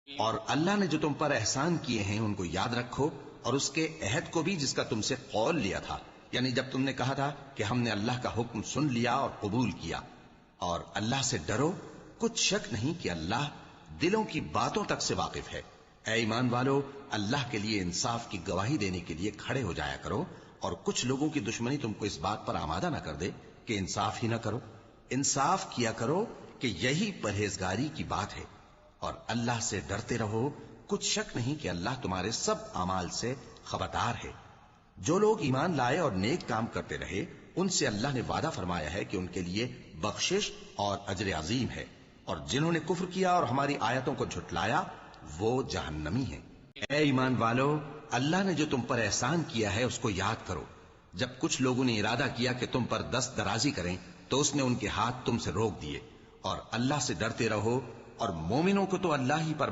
اور اللہ نے جو تم پر احسان کیے ہیں ان کو یاد رکھو، اور اس کے عہد کو بھی جس کا تم سے قول لیا تھا، یعنی جب تم نے کہا تھا کہ ہم نے اللہ کا حکم سن لیا اور قبول کیا۔ اور اللہ سے ڈرو، کچھ شک نہیں کہ اللہ دلوں کی باتوں تک سے واقف ہے۔ اے ایمان والو، اللہ کے لیے انصاف کی گواہی دینے کے لیے کھڑے ہو جایا کرو، اور کچھ لوگوں کی دشمنی تم کو اس بات پر آمادہ نہ کر دے کہ انصاف ہی نہ کرو۔ انصاف کیا کرو کہ یہی پرہیزگاری کی بات ہے، اور اللہ سے ڈرتے رہو، کچھ شک نہیں کہ اللہ تمہارے سب اعمال سے خبردار ہے۔ جو لوگ ایمان لائے اور نیک کام کرتے رہے، ان سے اللہ نے وعدہ فرمایا ہے کہ ان کے لیے بخشش اور اجر عظیم ہے، اور جنہوں نے کفر کیا اور ہماری آیتوں کو جھٹلایا وہ جہنمی ہیں۔ اے ایمان والو، اللہ نے جو تم پر احسان کیا ہے اس کو یاد کرو۔ جب کچھ لوگوں نے ارادہ کیا کہ تم پر دست درازی کریں تو اس نے ان کے ہاتھ تم سے روک دیے، اور اللہ سے ڈرتے رہو، اور مومنوں کو تو اللہ ہی پر